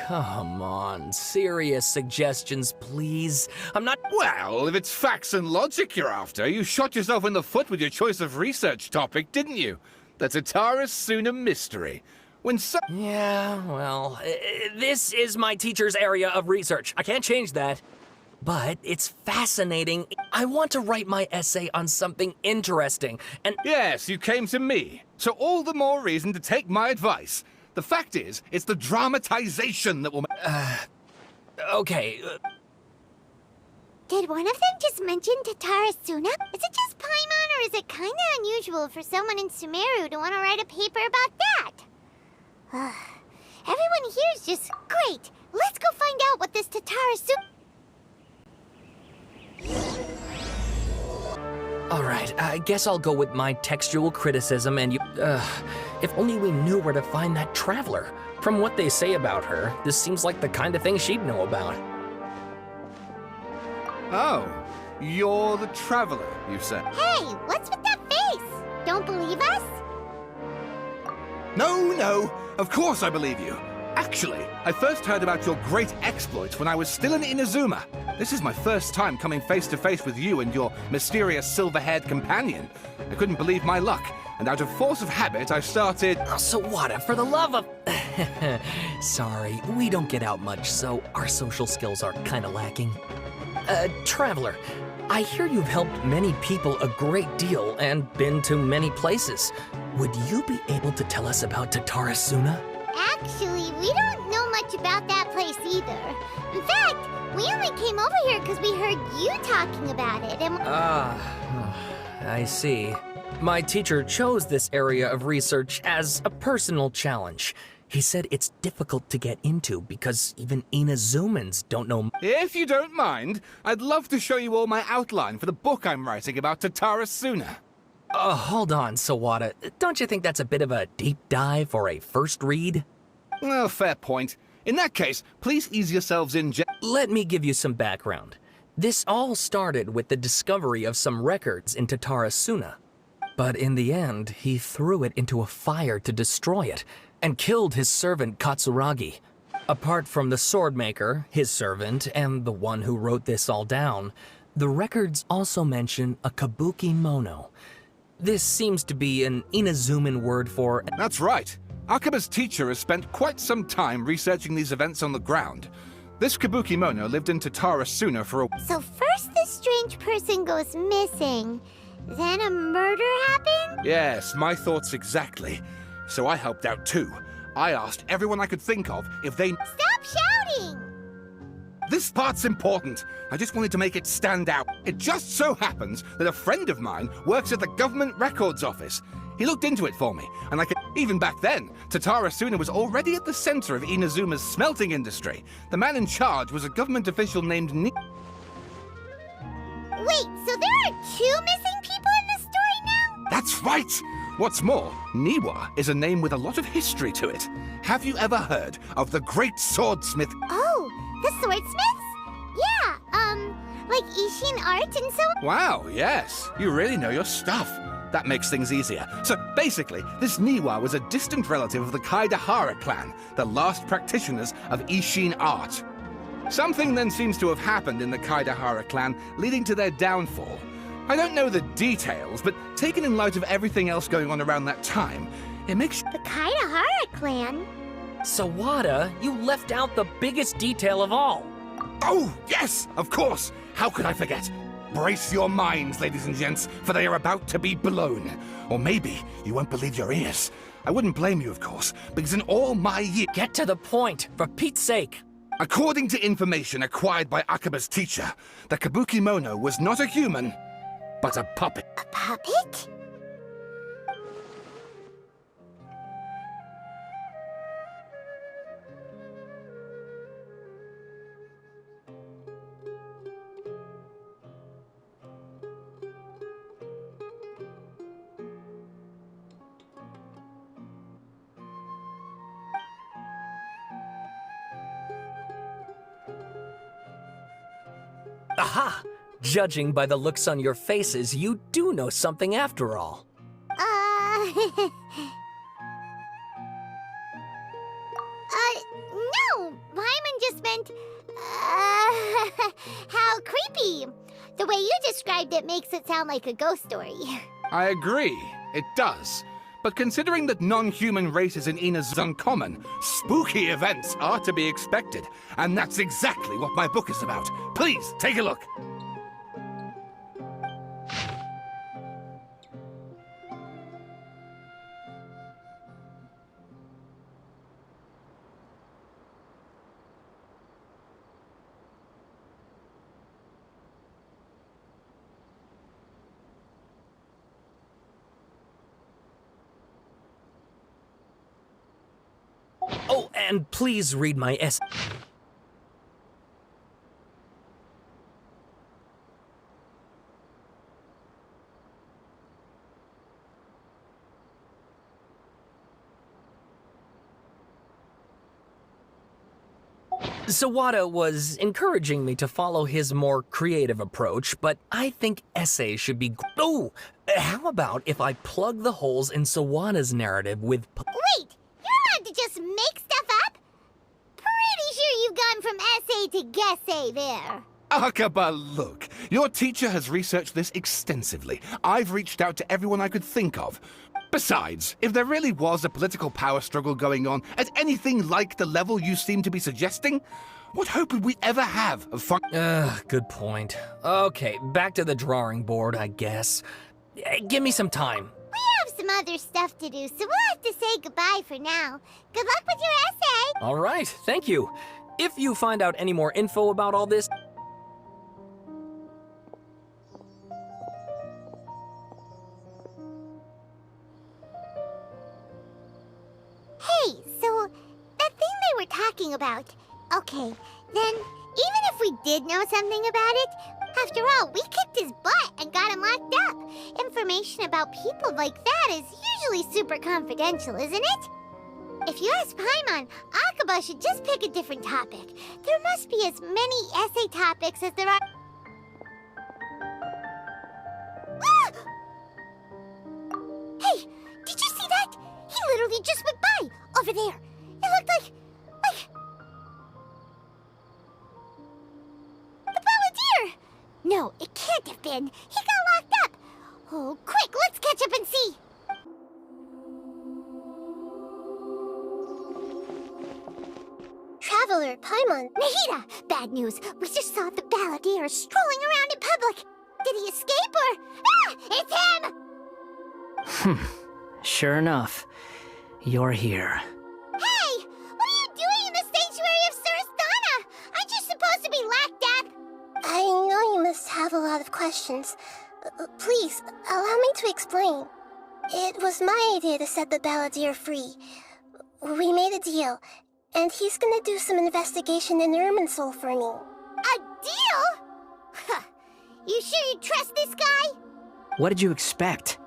come on. Serious suggestions, please. I'm not... Well, if it's facts and logic you're after, you shot yourself in the foot with your choice of research topic, didn't you? The Tatara Suna mystery. When so... Yeah, well, this is my teacher's area of research. I can't change that. But it's fascinating. I want to write my essay on something interesting, and... Yes, you came to me. So all the more reason to take my advice. The fact is, it's the dramatization that will... Okay. Did one of them just mention Tatara Suna? Is it just Paimon, or is it kinda unusual for someone in Sumeru to want to write a paper about that? Everyone here is just great. Let's go find out what this Tatara Suna... Alright, I guess I'll go with my textual criticism and you... if only we knew where to find that traveler. From what they say about her, this seems like the kind of thing she'd know about. Oh, you're the traveler, you said. Hey, what's with that face? Don't believe us? No, of course I believe you. Actually, I first heard about your great exploits when I was still in Inazuma. This is my first time coming face to face with you and your mysterious silver-haired companion. I couldn't believe my luck, and out of force of habit, I started... Oh, Sawada, for the love of... Sorry, we don't get out much, so our social skills are kinda lacking. Traveler, I hear you've helped many people a great deal and been to many places. Would you be able to tell us about Tatara Suna? Actually, we don't know much about that place either. In fact, we only came over here because we heard you talking about it, and... I see. My teacher chose this area of research as a personal challenge. He said it's difficult to get into because even Inazumans don't know... If you don't mind, I'd love to show you all my outline for the book I'm writing about Tatara Suna. Hold on, Sawada. Don't you think that's a bit of a deep dive or a first read? Well, fair point. In that case, please ease yourselves in. Let me give you some background. This all started with the discovery of some records in Tatara Suna. But in the end, he threw it into a fire to destroy it, and killed his servant Katsuragi. Apart from the swordmaker, his servant, and the one who wrote this all down, the records also mention a kabuki mono. This seems to be an Inazuman word for... That's right. Akaba's teacher has spent quite some time researching these events on the ground. This kabuki mono lived in Tatara Suna for a... So first this strange person goes missing, then a murder happened? Yes, my thoughts exactly. So I helped out too. I asked everyone I could think of if they... Stop shouting! This part's important. I just wanted to make it stand out. It just so happens that a friend of mine works at the government records office. He looked into it for me, and I could... Even back then, Tatara Suna was already at the center of Inazuma's smelting industry. The man in charge was a government official named Wait, so there are 2 missing people in this story now? That's right! What's more, Niwa is a name with a lot of history to it. Have you ever heard of the great swordsmith... Oh, the swordsmiths? Yeah, like Ishin art and so... Wow, yes. You really know your stuff. That makes things easier. So basically, this Niwa was a distant relative of the Kaidahara clan, the last practitioners of Ishin art. Something then seems to have happened in the Kaidahara clan, leading to their downfall. I don't know the details, but taken in light of everything else going on around that time, it makes... The Kaidahara clan? Sawada, you left out the biggest detail of all. Oh, yes, of course. How could I forget? Brace your minds, ladies and gents, for they are about to be blown. Or maybe you won't believe your ears. I wouldn't blame you, of course, because in all my years... Get to the point, for Pete's sake. According to information acquired by Akaba's teacher, the kabuki mono was not a human, but a puppet. A puppet? Aha! Judging by the looks on your faces, you do know something after all. No! Why creepy. The way you described it makes it sound like a ghost story. I agree, it does. But considering that non-human races in Ina's is uncommon, spooky events are to be expected. And that's exactly what my book is about. Please, take a look. Oh, and please read my essay. Sawada was encouraging me to follow his more creative approach, but I think essays should be... Oh! How about if I plug the holes in Sawada's narrative with... Wait! You're allowed to just make stuff up? Pretty sure you've gone from essay to guessay there. Akaba, look. Your teacher has researched this extensively. I've reached out to everyone I could think of. Besides, if there really was a political power struggle going on at anything like the level you seem to be suggesting, what hope would we ever have of good point. Okay, back to the drawing board, I guess. Give me some time. We have some other stuff to do, so we'll have to say goodbye for now. Good luck with your essay! All right, thank you. If you find out any more info about all this... Hey, so that thing they were talking about. Okay, then even if we did know something about it, after all, we kicked his butt and got him locked up. Information about people like that is usually super confidential, isn't it? If you ask Paimon, Akaba should just pick a different topic. There must be as many essay topics as there are... Ah! Hey, did you see that? He literally just went by, over there. It looked like... the Balladeer! No, it can't have been. He got locked up. Oh, quick, let's catch up and see. Traveler, Paimon. Nahida! Bad news. We just saw the Balladeer strolling around in public. Did he escape or... Ah! It's him! Sure enough. You're here. Hey! What are you doing in the sanctuary of Surastana? Aren't you supposed to be locked up? I know you must have a lot of questions. Please, allow me to explain. It was my idea to set the Balladeer free. We made a deal, and he's gonna do some investigation in Irminsul for me. A deal? Huh. You sure you trust this guy? What did you expect?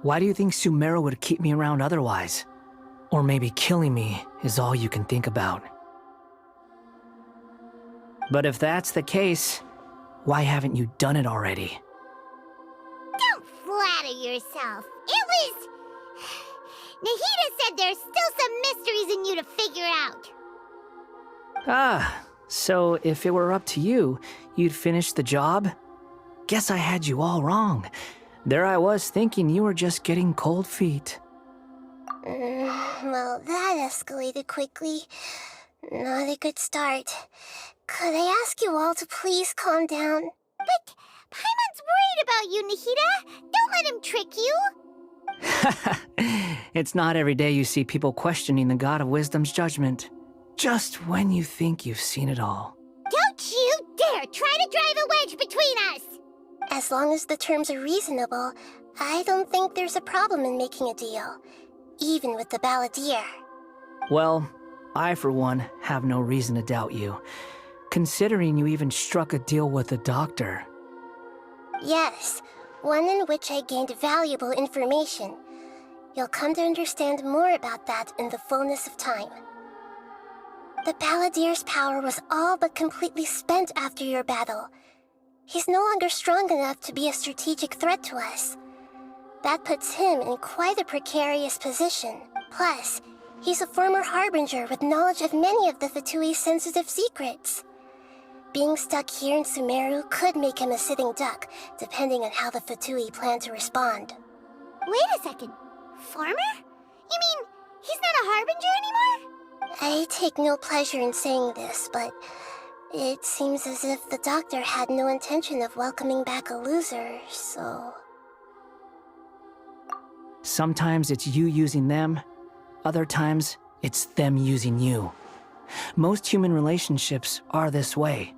Why do you think Sumeru would keep me around otherwise? Or maybe killing me is all you can think about. But if that's the case, why haven't you done it already? Don't flatter yourself. It was... Nahida said there's still some mysteries in you to figure out. Ah, so if it were up to you, you'd finish the job? Guess I had you all wrong. There I was thinking you were just getting cold feet. Well, that escalated quickly. Not a good start. Could I ask you all to please calm down? But Paimon's worried about you, Nahida. Don't let him trick you. It's not every day you see people questioning the God of Wisdom's judgment. Just when you think you've seen it all. Don't you dare try to drive a wedge between us! As long as the terms are reasonable, I don't think there's a problem in making a deal. Even with the Balladeer. Well, I for one have no reason to doubt you, considering you even struck a deal with the doctor. Yes, one in which I gained valuable information. You'll come to understand more about that in the fullness of time. The Balladeer's power was all but completely spent after your battle. He's no longer strong enough to be a strategic threat to us. That puts him in quite a precarious position. Plus, he's a former Harbinger with knowledge of many of the Fatui's sensitive secrets. Being stuck here in Sumeru could make him a sitting duck, depending on how the Fatui plan to respond. Wait a second. Farmer? You mean he's not a harbinger anymore? I take no pleasure in saying this, but it seems as if the doctor had no intention of welcoming back a loser, so... Sometimes it's you using them, other times it's them using you. Most human relationships are this way.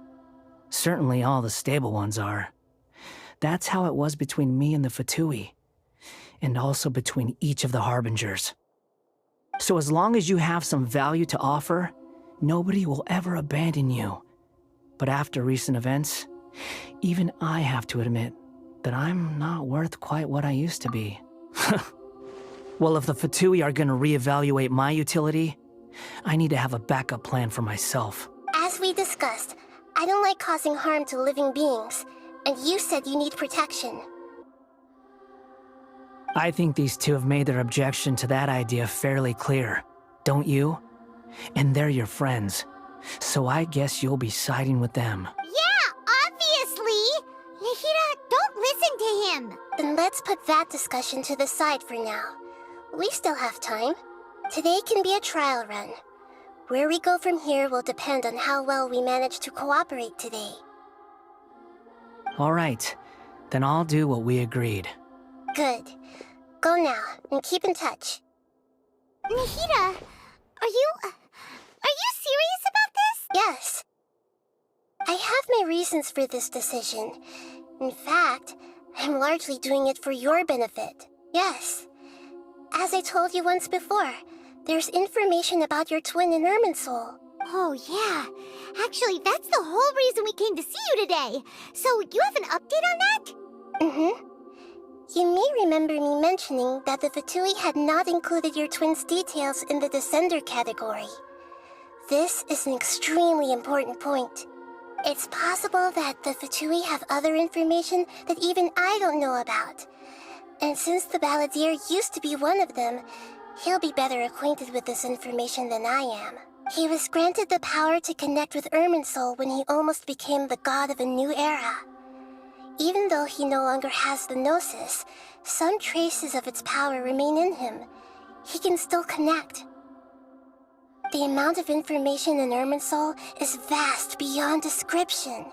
Certainly all the stable ones are. That's how it was between me and the Fatui, and also between each of the Harbingers. So as long as you have some value to offer, nobody will ever abandon you. But after recent events, even I have to admit that I'm not worth quite what I used to be. Well, if the Fatui are gonna reevaluate my utility, I need to have a backup plan for myself. As we discussed, I don't like causing harm to living beings, and you said you need protection. I think these two have made their objection to that idea fairly clear, don't you? And they're your friends, so I guess you'll be siding with them. Yeah, obviously! Nihira, don't listen to him! Then let's put that discussion to the side for now. We still have time. Today can be a trial run. Where we go from here will depend on how well we manage to cooperate today. All right, then I'll do what we agreed. Good. Go now, and keep in touch. Nihira, are you serious about this? Yes. I have my reasons for this decision. In fact, I'm largely doing it for your benefit. Yes. As I told you once before, there's information about your twin in Irminsul. Oh, yeah. Actually, that's the whole reason we came to see you today. So, you have an update on that? Mm-hmm. You may remember me mentioning that the Fatui had not included your twin's details in the Descender category. This is an extremely important point. It's possible that the Fatui have other information that even I don't know about. And since the Balladeer used to be one of them, he'll be better acquainted with this information than I am. He was granted the power to connect with Irminsul when he almost became the god of a new era. Even though he no longer has the Gnosis, some traces of its power remain in him. He can still connect. The amount of information in Irminsul is vast beyond description.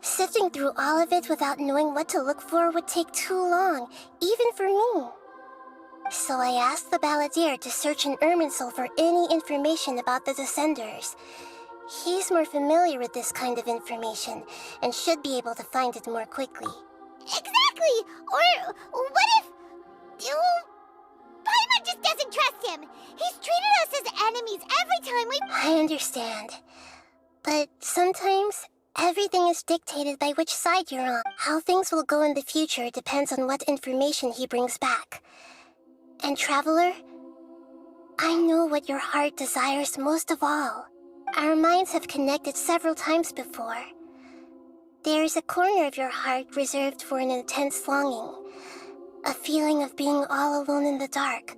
Sifting through all of it without knowing what to look for would take too long, even for me. So I asked the Balladeer to search in Irminsul for any information about the Descenders. He's more familiar with this kind of information, and should be able to find it more quickly. Exactly! Or what if... Paimon just doesn't trust him! He's treated us as enemies every time we... I understand. But sometimes, everything is dictated by which side you're on. How things will go in the future depends on what information he brings back. And Traveler, I know what your heart desires most of all. Our minds have connected several times before. There is a corner of your heart reserved for an intense longing. A feeling of being all alone in the dark,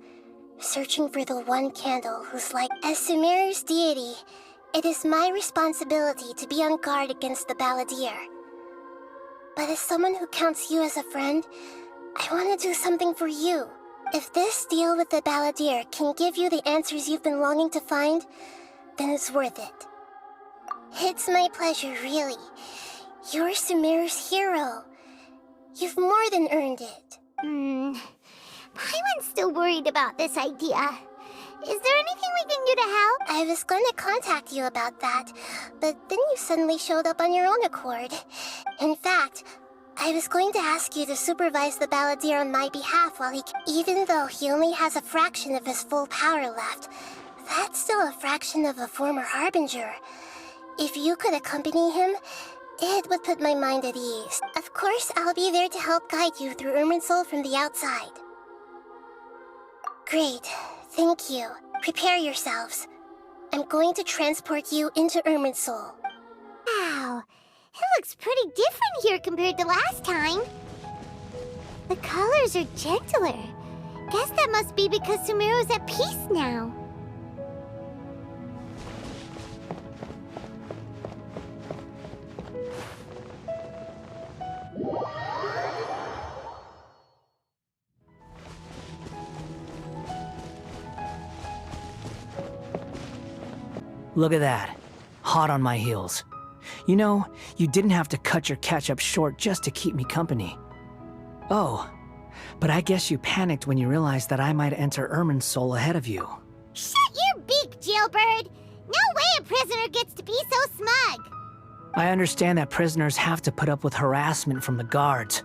searching for the one candle whose light... As Sumeru's deity, it is my responsibility to be on guard against the Balladeer. But as someone who counts you as a friend, I want to do something for you. If this deal with the Balladeer can give you the answers you've been longing to find, then it's worth it. It's my pleasure, really. You're Sumeru's hero. You've more than earned it. Paimon's still worried about this idea. Is there anything we can do to help? I was going to contact you about that, but then you suddenly showed up on your own accord. In fact, I was going to ask you to supervise the Balladeer on my behalf while even though he only has a fraction of his full power left, that's still a fraction of a former Harbinger. If you could accompany him, it would put my mind at ease. Of course, I'll be there to help guide you through Irminsul from the outside. Great. Thank you. Prepare yourselves. I'm going to transport you into Irminsul. Wow. It looks pretty different here compared to last time. The colors are gentler. Guess that must be because Sumeru's at peace now. Look at that. Hot on my heels. You know, you didn't have to cut your catch-up short just to keep me company. Oh, but I guess you panicked when you realized that I might enter Irminsul ahead of you. Shut your beak, jailbird! No way a prisoner gets to be so smug! I understand that prisoners have to put up with harassment from the guards,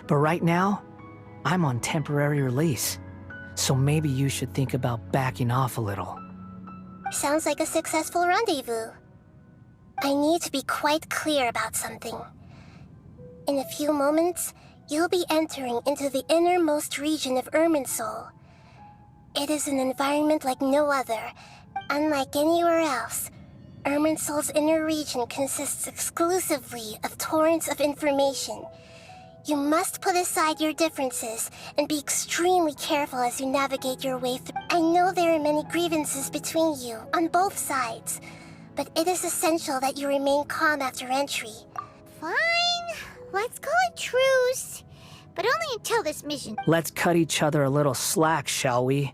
but right now, I'm on temporary release. So maybe you should think about backing off a little. Sounds like a successful rendezvous. I need to be quite clear about something. In a few moments, you'll be entering into the innermost region of Irminsul. It is an environment like no other. Unlike anywhere else, Irminsul's inner region consists exclusively of torrents of information. You must put aside your differences and be extremely careful as you navigate your way through. I know there are many grievances between you, on both sides, but it is essential that you remain calm after entry. Fine, let's call it truce. But only until this mission. Let's cut each other a little slack, shall we?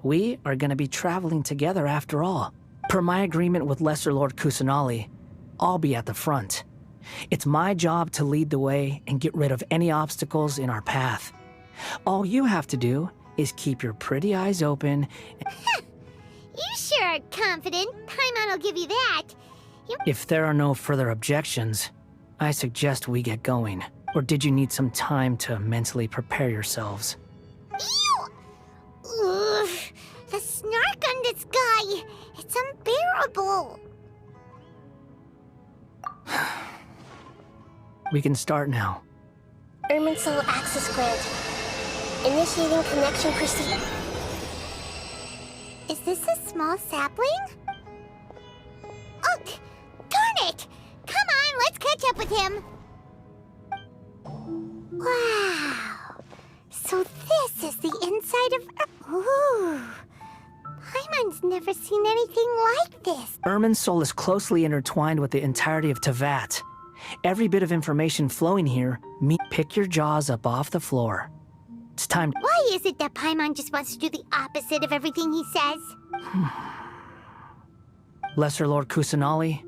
We are going to be traveling together after all. Per my agreement with Lesser Lord Kusanali, I'll be at the front. It's my job to lead the way and get rid of any obstacles in our path. All you have to do is keep your pretty eyes open. You sure are confident. Paimon will give you that. If there are no further objections, I suggest we get going. Or did you need some time to mentally prepare yourselves? Ew! Ugh, the snark on this guy. It's unbearable. We can start now. Irminsul access granted. Initiating connection procedure. Is this a small sapling? Oh, darn it! Come on, let's catch up with him. Wow. So this is the inside of... Ooh. Paimon's never seen anything like this. Irminsul is closely intertwined with the entirety of Tevat. Every bit of information flowing here, pick your jaws up off the floor. It's time. Why is it that Paimon just wants to do the opposite of everything he says? Lesser Lord Kusanali,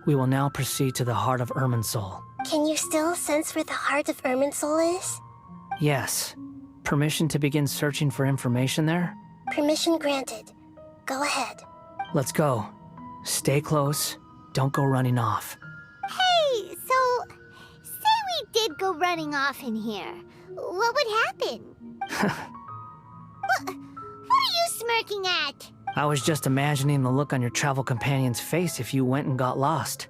we will now proceed to the heart of Irminsul. Can you still sense where the heart of Irminsul is? Yes. Permission to begin searching for information there? Permission granted. Go ahead. Let's go. Stay close. Don't go running off. Hey, so... Say we did go running off in here. What would happen? What are you smirking at? I was just imagining the look on your travel companion's face if you went and got lost.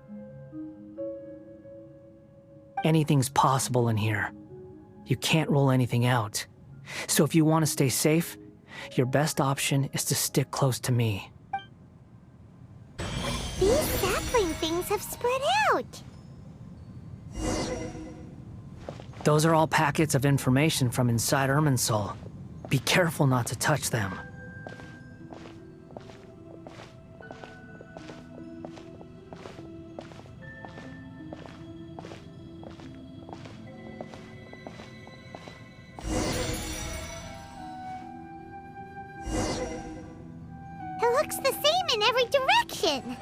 Anything's possible in here. You can't rule anything out. So if you want to stay safe, your best option is to stick close to me. These sapling things have spread out. Those are all packets of information from inside Irminsul. Be careful not to touch them. It looks the same in every direction.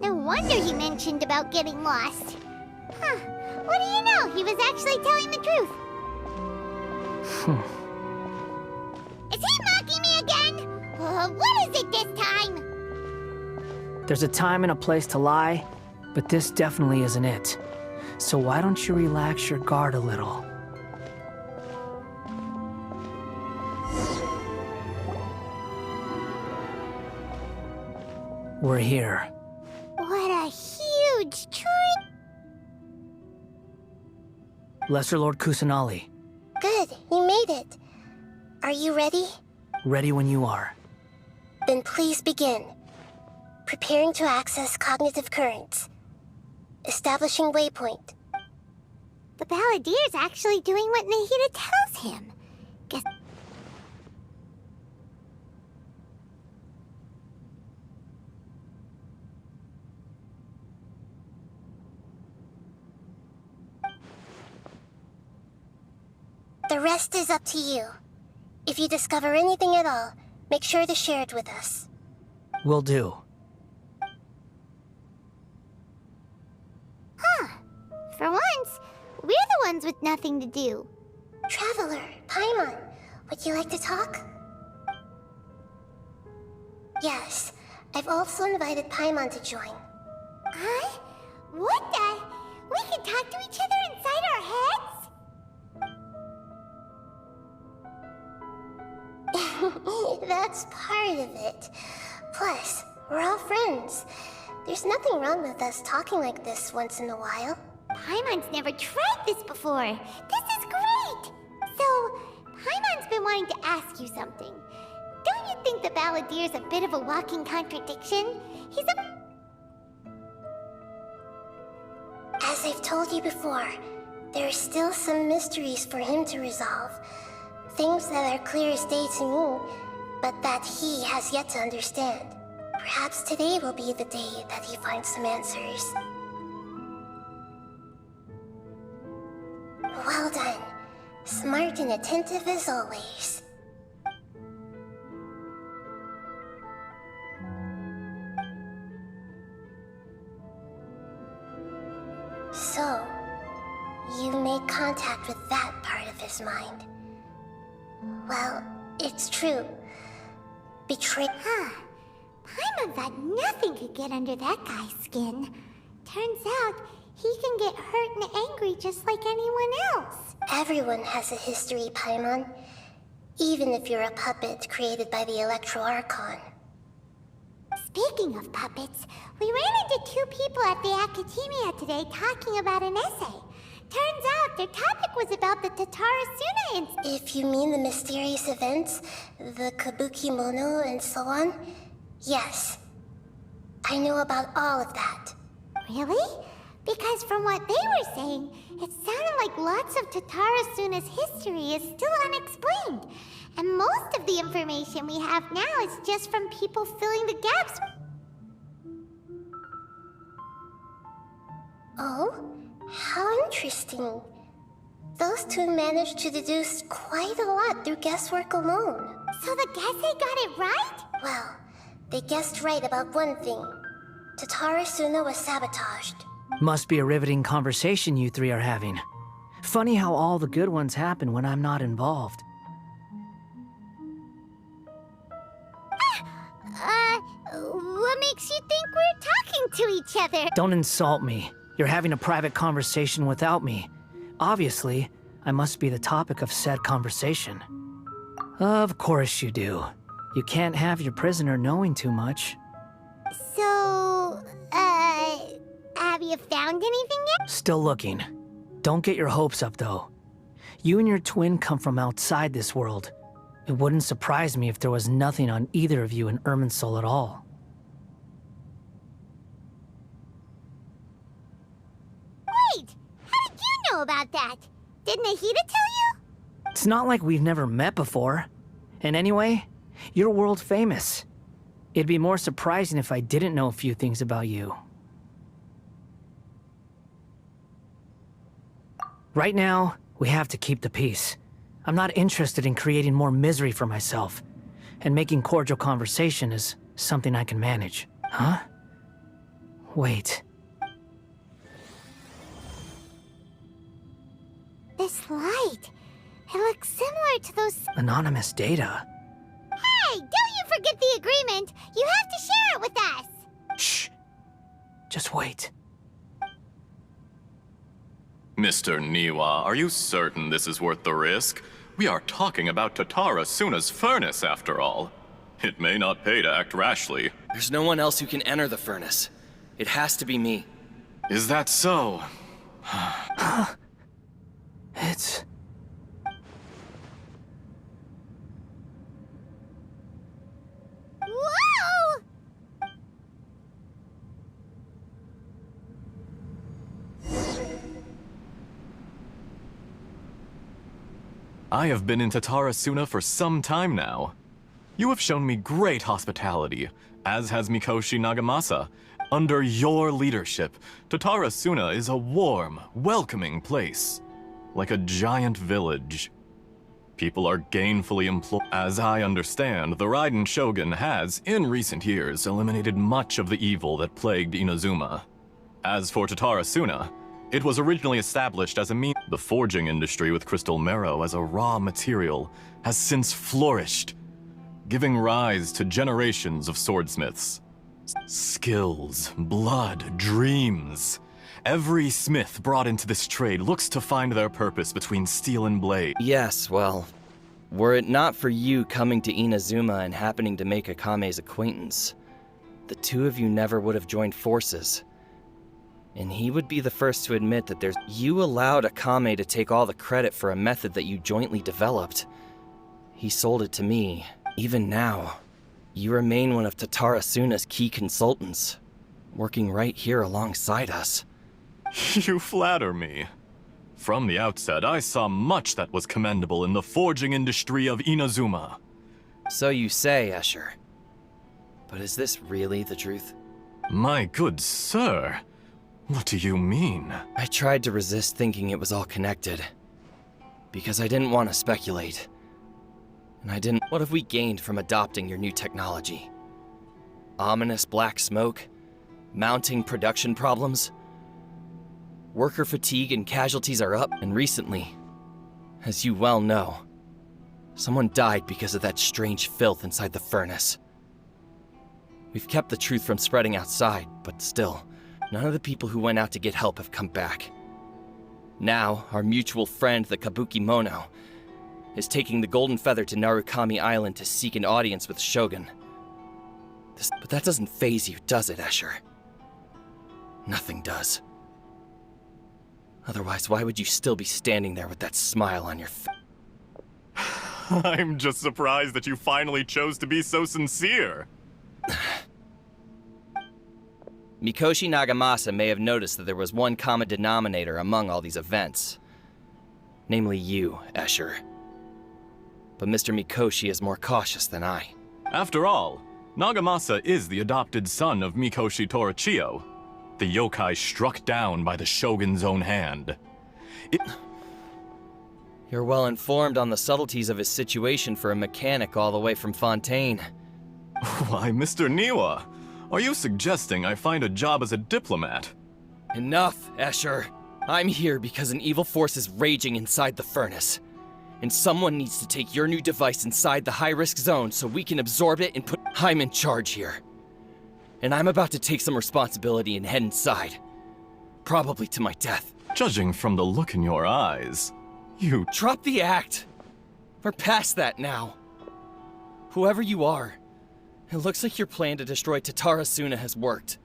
No wonder he mentioned about getting lost. Huh. What do you know? He was actually telling the truth. Is he mocking me again? What is it this time? There's a time and a place to lie, but this definitely isn't it. So why don't you relax your guard a little? We're here. What a huge tree! Lesser Lord Kusanali, Good, you made it. Are you ready? ready when you are. Then please begin. Preparing to access cognitive currents. Establishing waypoint. The Balladier's actually doing what Nahida tells him. Guess... The rest is up to you. If you discover anything at all, make sure to share it with us. Will do. For once, we're the ones with nothing to do. Traveler, Paimon, would you like to talk? Yes, I've also invited Paimon to join. Huh? What the? We can talk to each other inside our heads? That's part of it. Plus, we're all friends. There's nothing wrong with us talking like this once in a while. Paimon's never tried this before. This is great! So, Paimon's been wanting to ask you something. Don't you think the Balladier's a bit of a walking contradiction? He's a... As I've told you before, there are still some mysteries for him to resolve. Things that are clear as day to me, but that he has yet to understand. Perhaps today will be the day that he finds some answers. Well done. Smart and attentive as always. So, you made contact with that part of his mind. Well, it's true. Paimon thought nothing could get under that guy's skin. Turns out, he can get hurt and angry just like anyone else. Everyone has a history, Paimon. Even if you're a puppet created by the Archon. Speaking of puppets, we ran into two people at the Academia today talking about an essay. Turns out their topic was about the Tatarasuna incident. If you mean the mysterious events, the Kabuki Mono and so on, yes. I know about all of that. Really? Because from what they were saying, it sounded like lots of Tatarasuna's history is still unexplained. And most of the information we have now is just from people filling the gaps. Oh? How interesting. Those two managed to deduce quite a lot through guesswork alone. So the Gese got it right? Well, they guessed right about one thing. Tatarasuna was sabotaged. Must be a riveting conversation you three are having. Funny how all the good ones happen when I'm not involved. What makes you think we're talking to each other? Don't insult me. You're having a private conversation without me. Obviously, I must be the topic of said conversation. Of course you do. You can't have your prisoner knowing too much. So, have you found anything yet? Still looking. Don't get your hopes up, though. You and your twin come from outside this world. It wouldn't surprise me if there was nothing on either of you in Irminsul at all. Wait! How did you know about that? Didn't Ahita tell you? It's not like we've never met before. And anyway, you're world famous. It'd be more surprising if I didn't know a few things about you. Right now, we have to keep the peace. I'm not interested in creating more misery for myself. And making cordial conversation is something I can manage. Huh? Wait. This light. It looks similar to those... Anonymous data? Hey, don't you forget the agreement! You have to share it with us! Shh. Just wait. Mr. Niwa, are you certain this is worth the risk? We are talking about Tatarasuna's furnace, after all. It may not pay to act rashly. There's no one else who can enter the furnace. It has to be me. Is that so? It's... Whoa! I have been in Tatarasuna for some time now. You have shown me great hospitality, as has Mikoshi Nagamasa. Under your leadership, Tatarasuna is a warm, welcoming place. Like a giant village. People are gainfully employed. As I understand, the Raiden Shogun has, in recent years, eliminated much of the evil that plagued Inazuma. As for Tatara Suna, it was originally established as a means. The forging industry with crystal marrow as a raw material has since flourished, giving rise to generations of swordsmiths. Skills, blood, dreams. Every smith brought into this trade looks to find their purpose between steel and blade. Yes, well, were it not for you coming to Inazuma and happening to make Akame's acquaintance, the two of you never would have joined forces. And he would be the first to admit that you allowed Akame to take all the credit for a method that you jointly developed. He sold it to me. Even now, you remain one of Tatara Suna's key consultants, working right here alongside us. You flatter me. From the outset, I saw much that was commendable in the forging industry of Inazuma. So you say, Escher. But is this really the truth? My good sir, what do you mean? I tried to resist thinking it was all connected, because I didn't want to speculate. And what have we gained from adopting your new technology? Ominous black smoke? Mounting production problems? Worker fatigue and casualties are up, and recently, as you well know, someone died because of that strange filth inside the furnace. We've kept the truth from spreading outside, but still, none of the people who went out to get help have come back. Now, our mutual friend, the Kabuki Mono, is taking the Golden Feather to Narukami Island to seek an audience with Shogun. But that doesn't faze you, does it, Escher? Nothing does. Otherwise, why would you still be standing there with that smile on your face? I'm just surprised that you finally chose to be so sincere. Mikoshi Nagamasa may have noticed that there was one common denominator among all these events. Namely you, Escher. But Mr. Mikoshi is more cautious than I. After all, Nagamasa is the adopted son of Mikoshi Torichio, the yokai struck down by the Shogun's own hand. You're well informed on the subtleties of his situation for a mechanic all the way from Fontaine. Why, Mr. Niwa, are you suggesting I find a job as a diplomat? Enough, Escher. I'm here because an evil force is raging inside the furnace. And someone needs to take your new device inside the high-risk zone so we can absorb it and put... I'm in charge here. And I'm about to take some responsibility and head inside. Probably to my death. Judging from the look in your eyes, you... Drop the act! We're past that now. Whoever you are, it looks like your plan to destroy Tatara Suna has worked.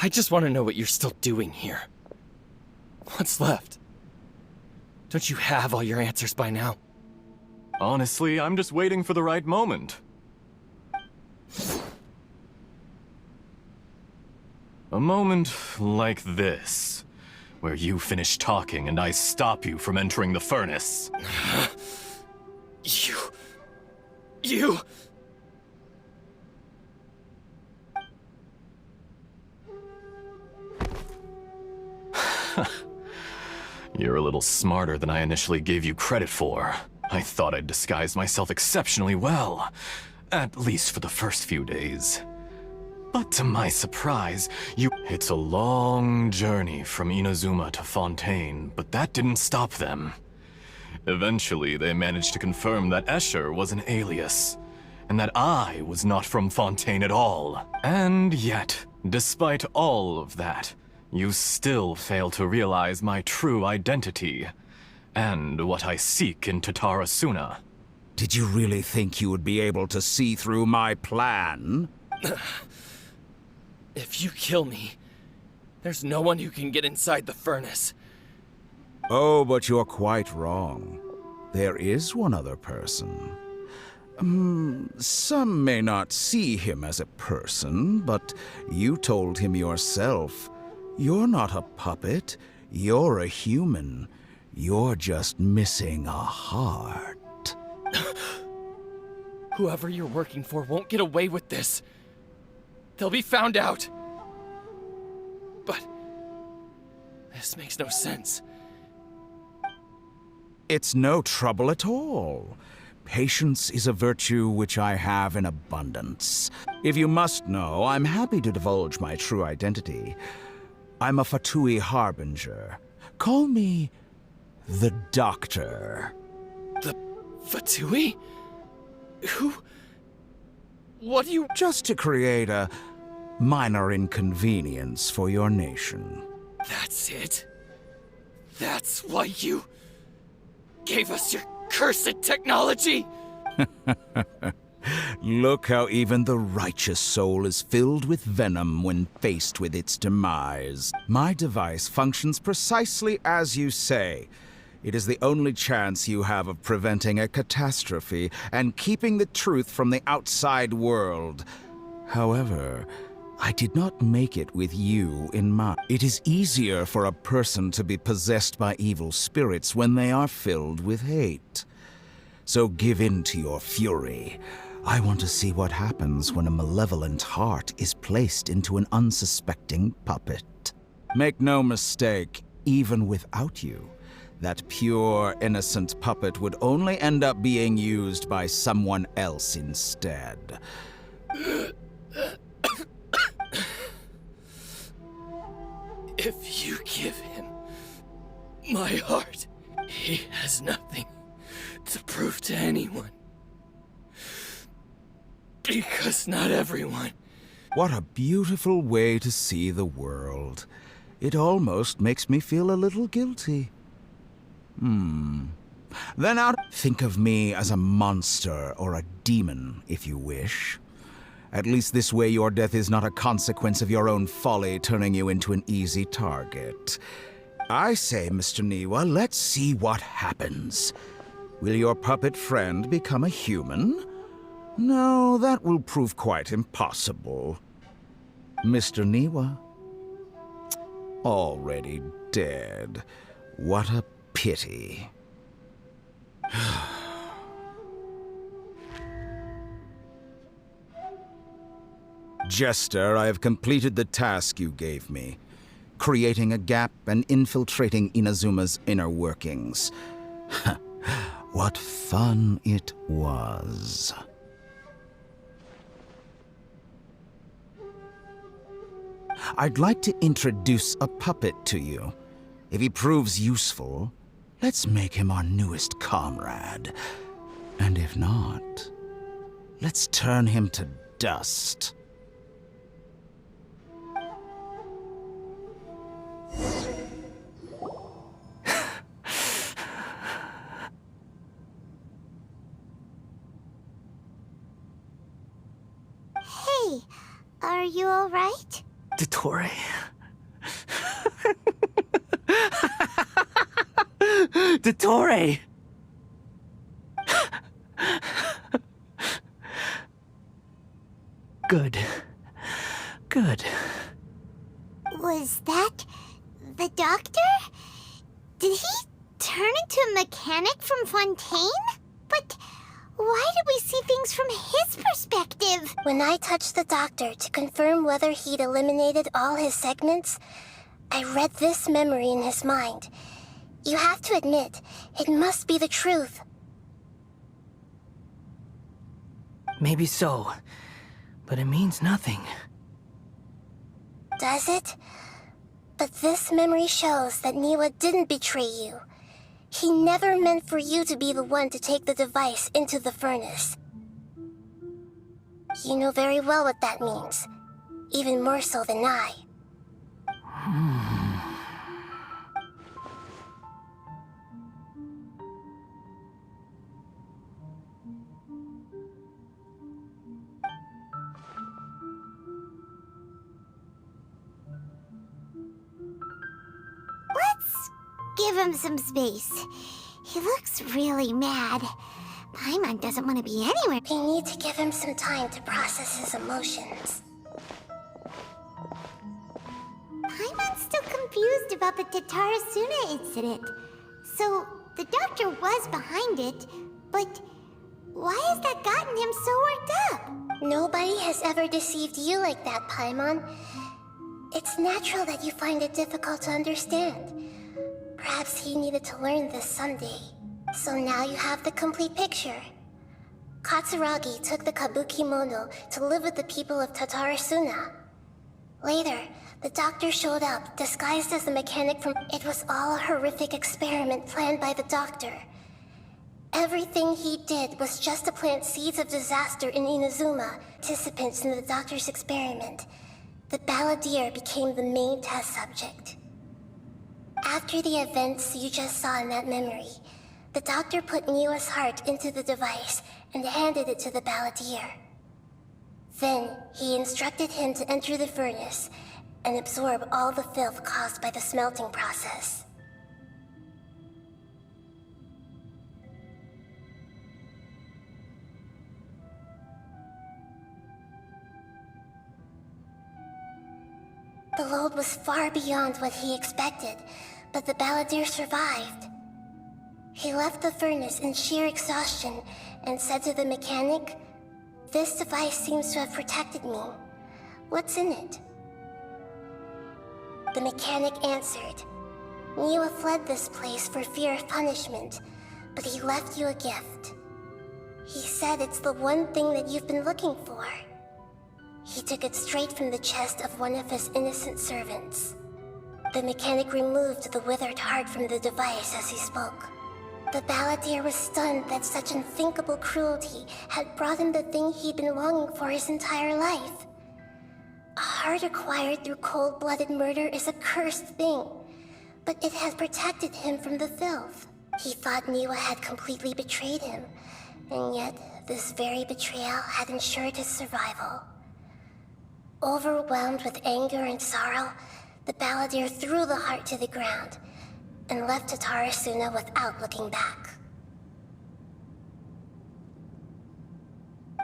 I just want to know what you're still doing here. What's left? Don't you have all your answers by now? Honestly, I'm just waiting for the right moment. A moment like this, where you finish talking and I stop you from entering the furnace. You... You're a little smarter than I initially gave you credit for. I thought I'd disguised myself exceptionally well, at least for the first few days. But to my surprise, It's a long journey from Inazuma to Fontaine, but that didn't stop them. Eventually, they managed to confirm that Escher was an alias, and that I was not from Fontaine at all. And yet, despite all of that, you still fail to realize my true identity, and what I seek in Tatara Suna. Did you really think you would be able to see through my plan? If you kill me, there's no one who can get inside the furnace. Oh, but you're quite wrong. There is one other person. Some may not see him as a person, but you told him yourself. You're not a puppet. You're a human. You're just missing a heart. Whoever you're working for won't get away with this. They'll be found out. But this makes no sense. It's no trouble at all. Patience is a virtue which I have in abundance. If you must know, I'm happy to divulge my true identity. I'm a Fatui harbinger. Call me the Doctor. The Fatui? Who? What do you... Just to create a minor inconvenience for your nation. That's it? That's why you gave us your cursed technology? Look how even the righteous soul is filled with venom when faced with its demise. My device functions precisely as you say. It is the only chance you have of preventing a catastrophe and keeping the truth from the outside world. However, I did not make it with you in mind. It is easier for a person to be possessed by evil spirits when they are filled with hate. So give in to your fury. I want to see what happens when a malevolent heart is placed into an unsuspecting puppet. Make no mistake, even without you, that pure, innocent puppet would only end up being used by someone else instead. If you give him my heart, he has nothing to prove to anyone. Because not everyone. What a beautiful way to see the world. It almost makes me feel a little guilty. Then think of me as a monster or a demon, if you wish. At least this way your death is not a consequence of your own folly turning you into an easy target. I say, Mr. Niwa, let's see what happens. Will your puppet friend become a human? No, that will prove quite impossible. Mr. Niwa? Already dead. What a pity. Jester, I have completed the task you gave me. Creating a gap and infiltrating Inazuma's inner workings. What fun it was. I'd like to introduce a puppet to you. If he proves useful, let's make him our newest comrade. And if not, let's turn him to dust. Hey, are you alright? Dottore. Dottore! Good. Good. Was that the Doctor? Did he turn into a mechanic from Fontaine? But why did we see things from his perspective? When I touched the Doctor to confirm whether he'd eliminated all his segments, I read this memory in his mind. You have to admit, it must be the truth. Maybe so, but it means nothing. Does it? But this memory shows that Niwa didn't betray you. He never meant for you to be the one to take the device into the furnace. You know very well what that means. Even more so than I. Let's give him some space. He looks really mad. Paimon doesn't want to be anywhere. We need to give him some time to process his emotions. Paimon's still confused about the Tatarasuna incident. So, the Doctor was behind it, but why has that gotten him so worked up? Nobody has ever deceived you like that, Paimon. It's natural that you find it difficult to understand. Perhaps he needed to learn this someday. So now you have the complete picture. Katsuragi took the kabuki mono to live with the people of Tatarasuna. Later, the doctor showed up, disguised as the mechanic from... It was all a horrific experiment planned by the doctor. Everything he did was just to plant seeds of disaster in Inazuma, participants in the doctor's experiment. The balladeer became the main test subject. After the events you just saw in that memory, the doctor put Niwa's heart into the device and handed it to the balladeer. Then, he instructed him to enter the furnace and absorb all the filth caused by the smelting process. The load was far beyond what he expected, but the balladeer survived. He left the furnace in sheer exhaustion and said to the mechanic, "This device seems to have protected me. What's in it?" The mechanic answered, "Niwa fled this place for fear of punishment, but he left you a gift. He said it's the one thing that you've been looking for." He took it straight from the chest of one of his innocent servants. The mechanic removed the withered heart from the device as he spoke. The balladeer was stunned that such unthinkable cruelty had brought him the thing he'd been longing for his entire life. A heart acquired through cold-blooded murder is a cursed thing, but it has protected him from the filth. He thought Niwa had completely betrayed him, and yet this very betrayal had ensured his survival. Overwhelmed with anger and sorrow, the balladeer threw the heart to the ground and left Tatarasuna without looking back.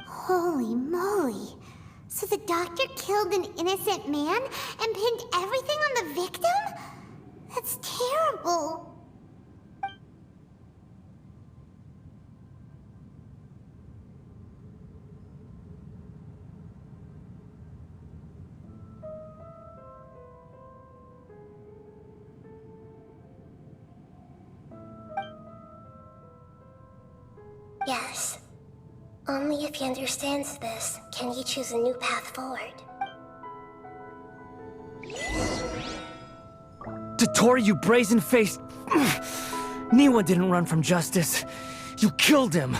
Holy moly. So the doctor killed an innocent man and pinned everything on the victim? That's terrible. Yes. Only if he understands this can he choose a new path forward. Dotori, you brazen-faced... Niwa didn't run from justice. You killed him.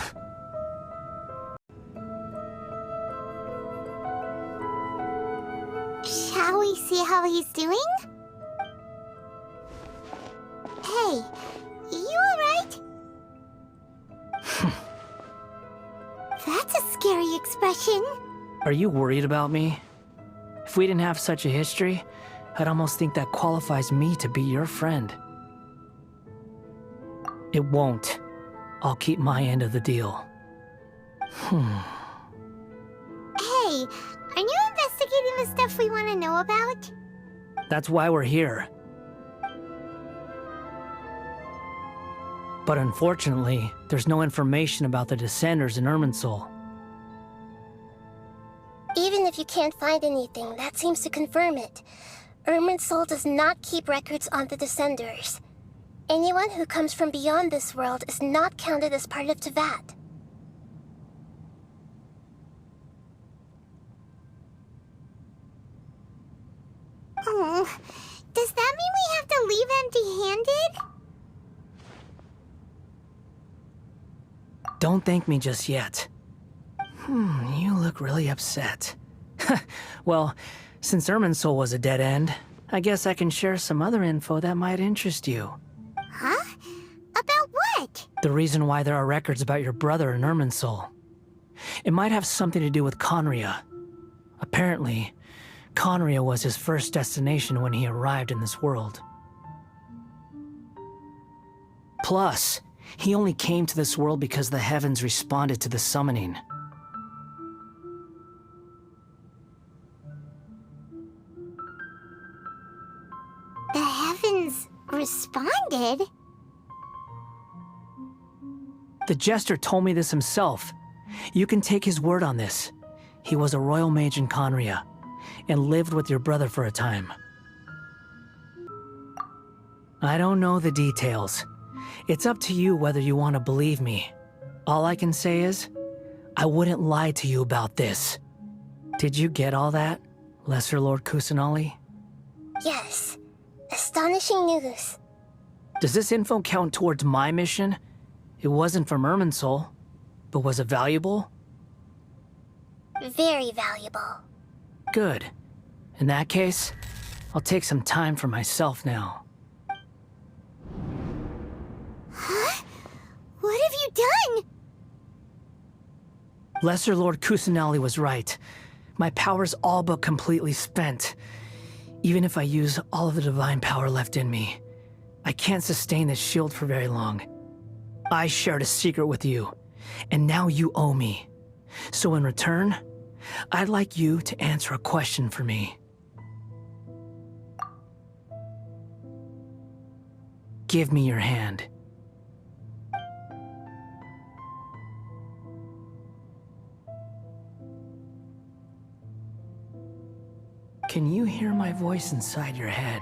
Shall we see how he's doing? Hey, you alright? That's a scary expression. Are you worried about me? If we didn't have such a history, I'd almost think that qualifies me to be your friend. It won't. I'll keep my end of the deal. Hey, aren't you investigating the stuff we want to know about? That's why we're here. But unfortunately, there's no information about the Descenders in Irminsul. Even if you can't find anything, that seems to confirm it. Irminsul does not keep records on the Descenders. Anyone who comes from beyond this world is not counted as part of Tevat. Oh, does that mean we have to leave empty-handed? Don't thank me just yet. You look really upset. Well, since Irminsul was a dead end, I guess I can share some other info that might interest you. Huh? About what? The reason why there are records about your brother in Irminsul. It might have something to do with Conria. Apparently, Conria was his first destination when he arrived in this world. Plus, he only came to this world because the heavens responded to the summoning. The heavens responded? The Jester told me this himself. You can take his word on this. He was a royal mage in Conria, and lived with your brother for a time. I don't know the details, It's up to you whether you want to believe me. All I can say is, I wouldn't lie to you about this. Did you get all that, Lesser Lord Kusanali? Yes. Astonishing news. Does this info count towards my mission? It wasn't from Irminsul, but was it valuable? Very valuable. Good. In that case, I'll take some time for myself now. Huh? What have you done? Lesser Lord Kusanali was right. My power's all but completely spent. Even if I use all of the divine power left in me, I can't sustain this shield for very long. I shared a secret with you, and now you owe me. So in return, I'd like you to answer a question for me. Give me your hand. Can you hear my voice inside your head?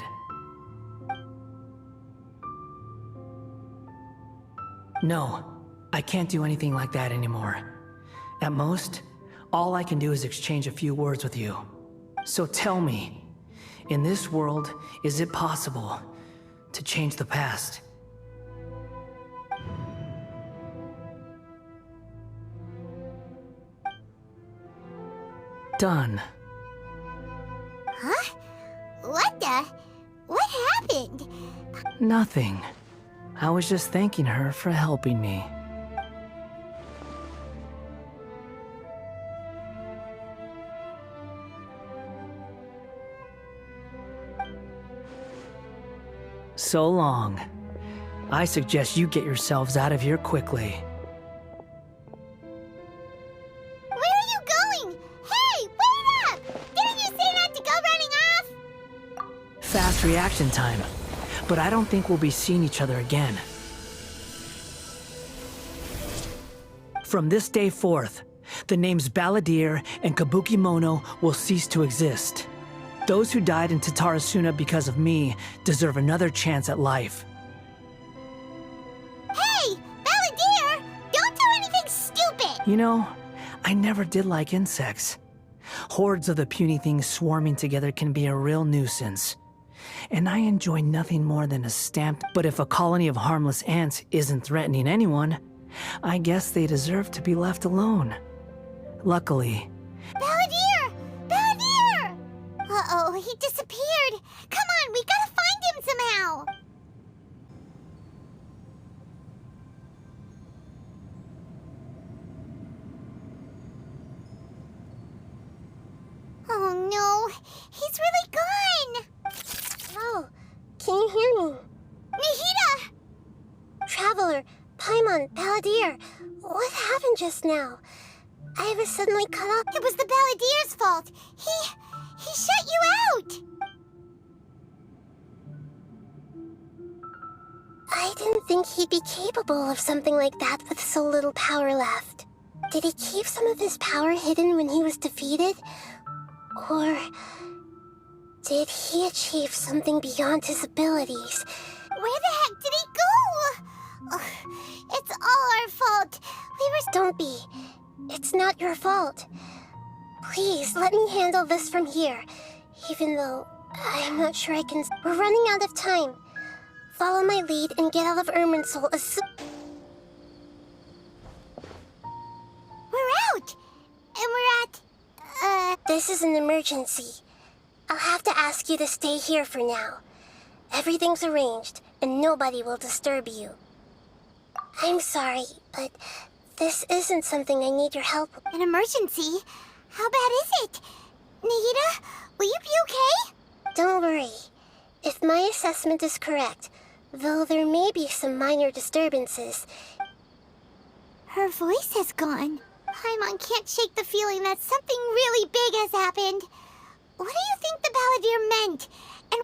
No, I can't do anything like that anymore. At most, all I can do is exchange a few words with you. So tell me, in this world, is it possible to change the past? Done. Huh? What the? What happened? Nothing. I was just thanking her for helping me. So long. I suggest you get yourselves out of here quickly. Where are you going? Hey, wait up! Didn't you say not to go running off? Fast reaction time. But I don't think we'll be seeing each other again. From this day forth, the names Balladeer and Kabukimono will cease to exist. Those who died in Tatarasuna because of me deserve another chance at life. Hey, Balladeer! Don't do anything stupid! You know, I never did like insects. Hordes of the puny things swarming together can be a real nuisance. And I enjoy nothing more than a stamped, but if a colony of harmless ants isn't threatening anyone, I guess they deserve to be left alone. Luckily... Balladeer! Balladeer! Uh-oh, he disappeared. Come on, we gotta find him somehow. Oh no, he's really gone. Oh, can you hear me? Nahida! Traveler, Paimon, Balladeer, what happened just now? I was suddenly cut off. It was the Balladeer's fault. He shut you out. I didn't think he'd be capable of something like that with so little power left. Did he keep some of his power hidden when he was defeated? Or did he achieve something beyond his abilities? Where the heck did he go? Ugh, it's all our fault. We were... Don't be. It's not your fault. Please, let me handle this from here. Even though I'm not sure I can... We're running out of time. Follow my lead and get out of Irminsul as soon... We're out! And we're at... This is an emergency. I'll have to ask you to stay here for now. Everything's arranged, and nobody will disturb you. I'm sorry, but this isn't something I need your help with. An emergency? How bad is it? Nahida, will you be okay? Don't worry. If my assessment is correct, though there may be some minor disturbances... Her voice has gone. Paimon can't shake the feeling that something really big has happened. What do you think the Balladeer meant? And...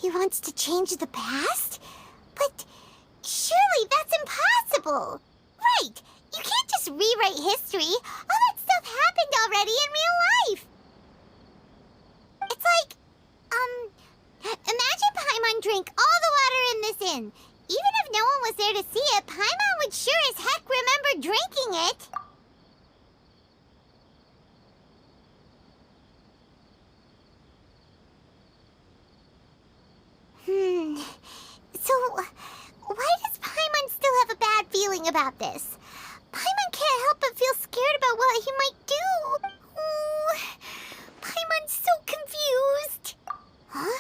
He wants to change the past? But surely that's impossible! Right! You can't just rewrite history! All that stuff happened already in real life! It's like, imagine Paimon drank all the water in this inn. Even if no one was there to see it, Paimon would sure as heck remember drinking it! So, why does Paimon still have a bad feeling about this? Paimon can't help but feel scared about what he might do. Oh, Paimon's so confused. Huh?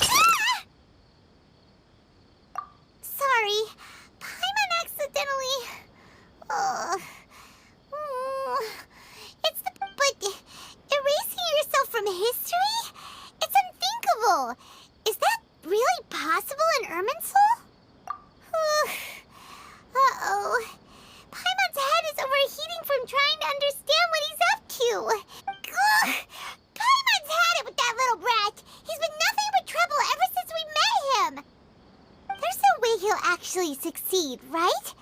Ah! Sorry, Paimon accidentally... But erasing yourself from history? It's unthinkable. Is that really possible in Irminsul? Uh-oh. Paimon's head is overheating from trying to understand what he's up to. Ugh. Paimon's had it with that little brat. He's been nothing but trouble ever since we met him. There's no way he'll actually succeed, right?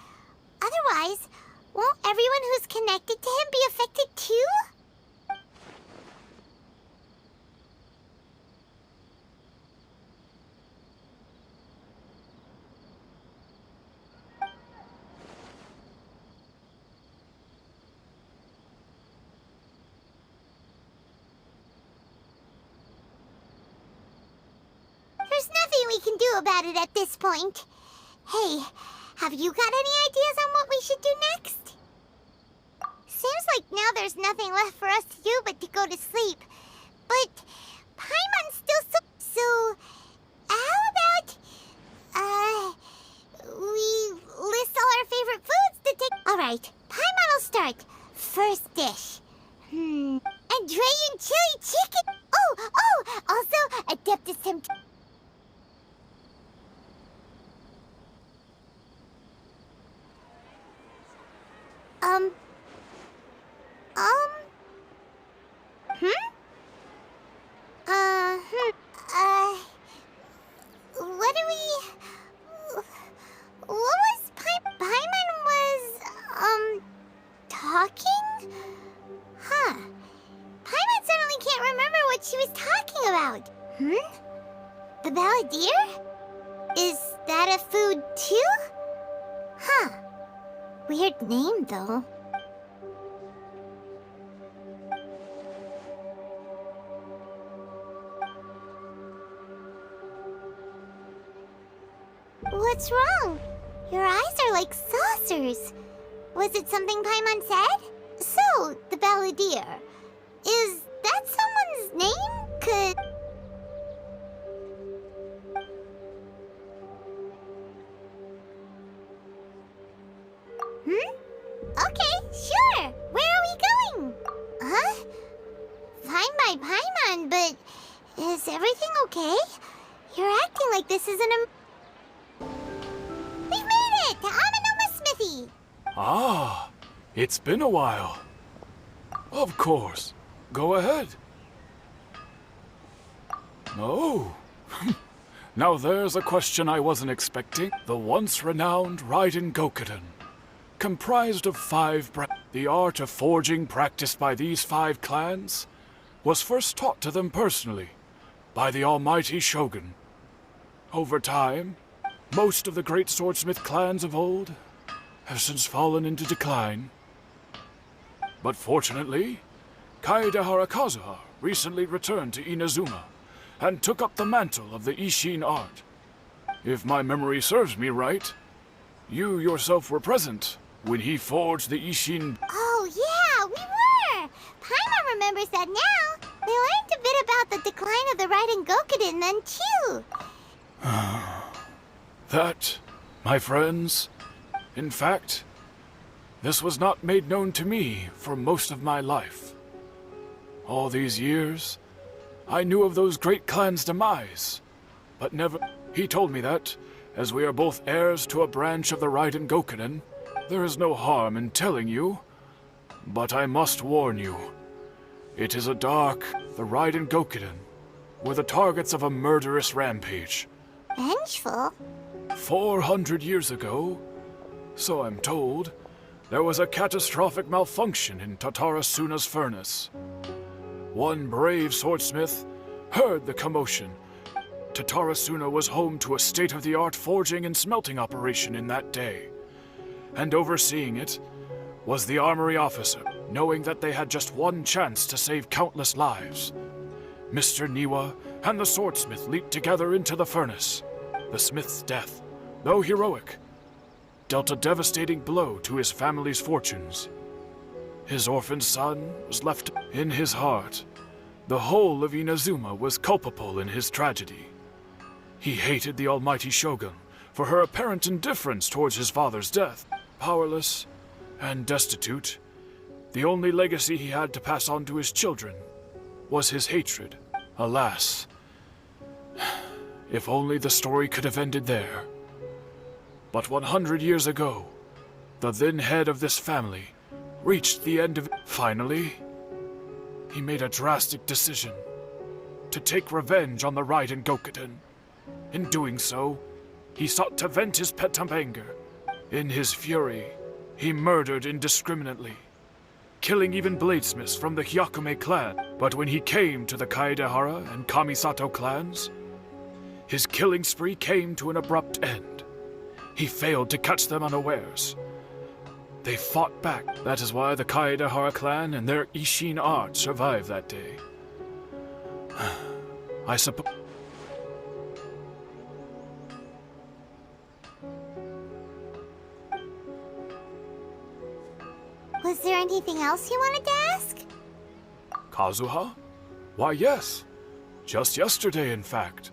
Otherwise, won't everyone who's connected to him be affected too? There's nothing we can do about it at this point. Hey, have you got any ideas on what we should do next? Seems like now there's nothing left for us to do but to go to sleep. But Paimon's still so how about we list all our favorite foods to take. Alright, Paimon will start. First dish. Andrean chili chicken. Oh, also Adeptus Tempt. What do we... What was Paimon was, talking? Huh. Paimon suddenly can't remember what she was talking about. The balladeer? Is that a food too? Huh. Weird name, though. What's wrong? Your eyes are like saucers. Was it something Paimon said? So, the balladeer. Is that someone's name? Could... Okay, sure. Where are we going? Huh? Fine by Paimon, but is everything okay? You're acting like this isn't a... We've made it to Amanoma Smithy! Ah, it's been a while. Of course. Go ahead. Oh. Now there's a question I wasn't expecting. The once renowned Raiden Gokuden, comprised of 5 the art of forging practiced by these 5 clans, was first taught to them personally by the almighty Shogun. Over time, most of the great swordsmith clans of old have since fallen into decline. But fortunately, Kaedehara Kazuha recently returned to Inazuma and took up the mantle of the Ishin art. If my memory serves me right, you yourself were present when he forged the Ishin... Oh yeah, we were! Paimon remembers that now. They learned a bit about the decline of the Raiden Gokuden then too. That, my friends, in fact, this was not made known to me for most of my life. All these years, I knew of those great clans' demise, but never... He told me that, as we are both heirs to a branch of the Raiden Gokuden, there is no harm in telling you, but I must warn you. It is a dark, the Raiden Gokuden, were the targets of a murderous rampage. Vengeful? 400 years ago, so I'm told, there was a catastrophic malfunction in Tatarasuna's furnace. One brave swordsmith heard the commotion. Tatarasuna was home to a state-of-the-art forging and smelting operation in that day, and overseeing it was the armory officer, knowing that they had just one chance to save countless lives. Mr. Niwa and the swordsmith leaped together into the furnace. The smith's death, though heroic, dealt a devastating blow to his family's fortunes. His orphaned son was left in his heart. The whole of Inazuma was culpable in his tragedy. He hated the almighty shogun for her apparent indifference towards his father's death. Powerless and destitute, the only legacy he had to pass on to his children was his hatred. Alas, if only the story could have ended there. But 100 years ago, the then head of this family reached the end of it. Finally, he made a drastic decision to take revenge on the Raiden Gokuden. In doing so, he sought to vent his pent-up anger. In his fury, he murdered indiscriminately, killing even bladesmiths from the Hyakume clan. But when he came to the Kaedehara and Kamisato clans, his killing spree came to an abrupt end. He failed to catch them unawares. They fought back. That is why the Kaedehara clan and their Ishin art survived that day. I suppose... Was there anything else you wanted to ask? Kazuha? Why, yes. Just yesterday, in fact.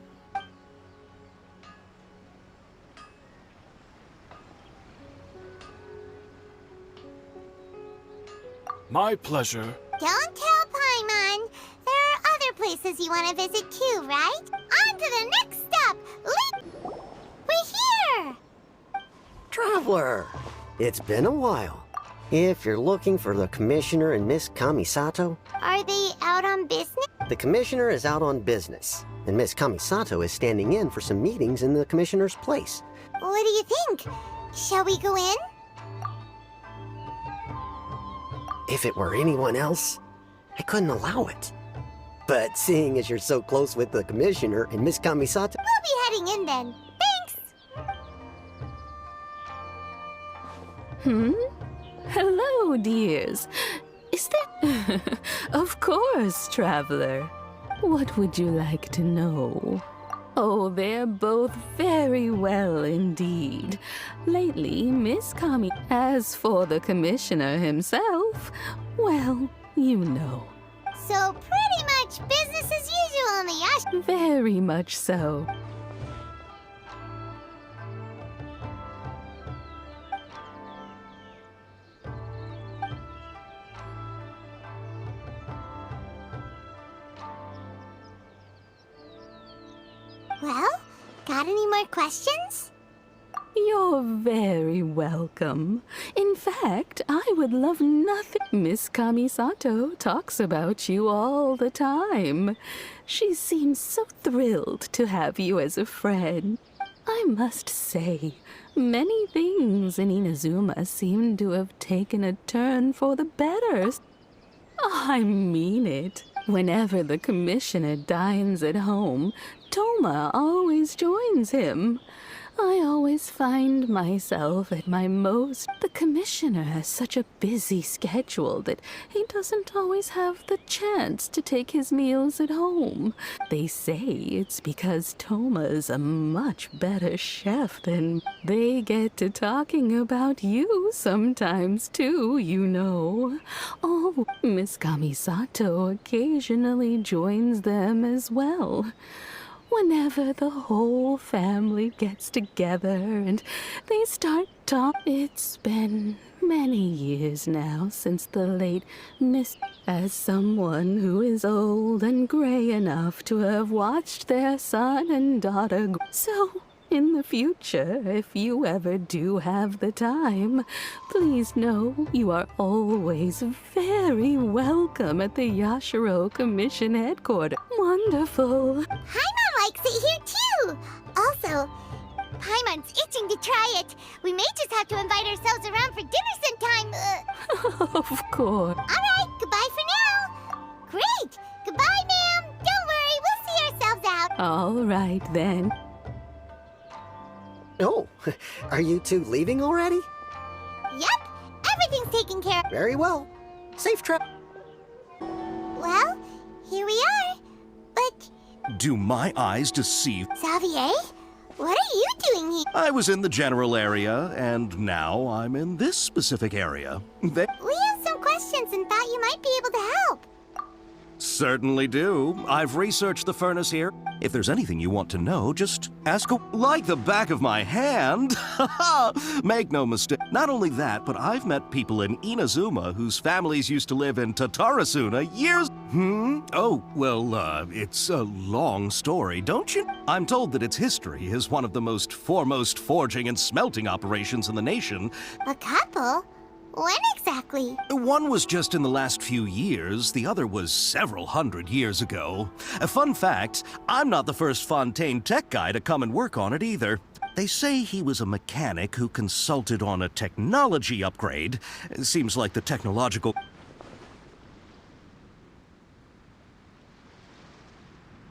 My pleasure. Don't tell Paimon. There are other places you want to visit too, right? On to the next stop! We're here! Traveler, it's been a while. If you're looking for the Commissioner and Miss Kamisato... Are they out on business? The Commissioner is out on business, and Miss Kamisato is standing in for some meetings in the Commissioner's place. What do you think? Shall we go in? If it were anyone else, I couldn't allow it. But seeing as you're so close with the Commissioner and Miss Kamisato... We'll be heading in then. Thanks! Hello, dears. Is that... Of course, traveler. What would you like to know? Oh, they're both very well indeed. Lately, Miss Kami... As for the commissioner himself, well, you know. So pretty much business as usual in the Yash... Very much so. Well, got any more questions? You're very welcome. In fact, I would love nothing. Miss Kamisato talks about you all the time. She seems so thrilled to have you as a friend. I must say, many things in Inazuma seem to have taken a turn for the better. I mean it. Whenever the commissioner dines at home, Toma always joins him. I always find myself at my most. The commissioner has such a busy schedule that he doesn't always have the chance to take his meals at home. They say it's because Toma's a much better chef than... They get to talking about you sometimes too, you know. Oh, Miss Kamisato occasionally joins them as well. Whenever the whole family gets together and they start talking. It's been many years now since the late Miss... As someone who is old and gray enough to have watched their son and daughter... So, In the future, if you ever do have the time, please know you are always very welcome at the Yashiro Commission headquarters. Wonderful. Paimon likes it here too! Also, Paimon's itching to try it. We may just have to invite ourselves around for dinner sometime. Of course. Alright, goodbye for now. Great! Goodbye, ma'am. Don't worry, we'll see ourselves out. All right, then. Oh, are you two leaving already? Yep, everything's taken care of. Very well. Safe trip. Well, here we are. But, Do my eyes deceive? Xavier, what are you doing here? I was in the general area, and now I'm in this specific area. They We have some questions and thought you might be able to help. certainly do. I've researched the furnace here. If there's anything you want to know, just ask like the back of my hand. Make no mistake. Not only that, but I've met people in Inazuma whose families used to live in Tatarasuna years... Oh, well, it's a long story, don't you? I'm told that its history is one of the most foremost forging and smelting operations in the nation. A couple? When exactly? One was just in the last few years, the other was several hundred years ago. A fun fact, I'm not the first Fontaine tech guy to come and work on it either. They say he was a mechanic who consulted on a technology upgrade. It seems like the technological...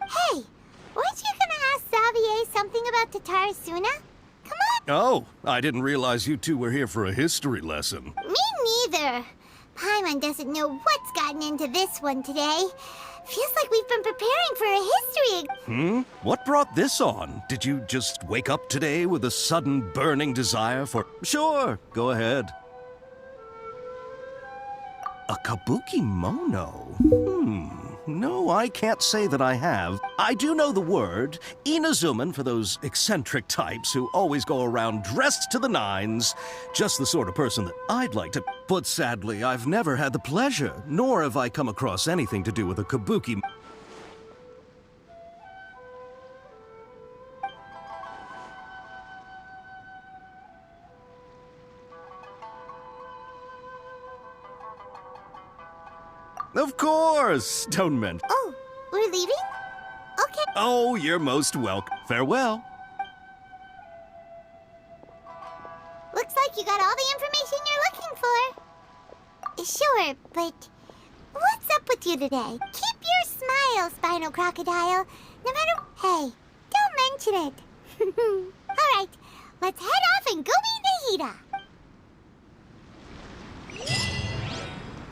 Hey, weren't you gonna ask Xavier something about Tatarasuna? Come on! Oh, I didn't realize you two were here for a history lesson. Me neither. Paimon doesn't know what's gotten into this one today. Feels like we've been preparing for a history. What brought this on? Did you just wake up today with a sudden burning desire for... Sure, go ahead. A kabuki mono? No, I can't say that I have. I do know the word, Inazuman for those eccentric types who always go around dressed to the nines. Just the sort of person that I'd like to... But sadly, I've never had the pleasure, nor have I come across anything to do with a kabuki... Of course! Don't mention... Oh, we're leaving? Okay. Oh, you're most welcome. Farewell. Looks like you got all the information you're looking for. Sure, but what's up with you today? Keep your smile, Spinal Crocodile. No matter... Hey, don't mention it. All right, let's head off and go meet the Hida.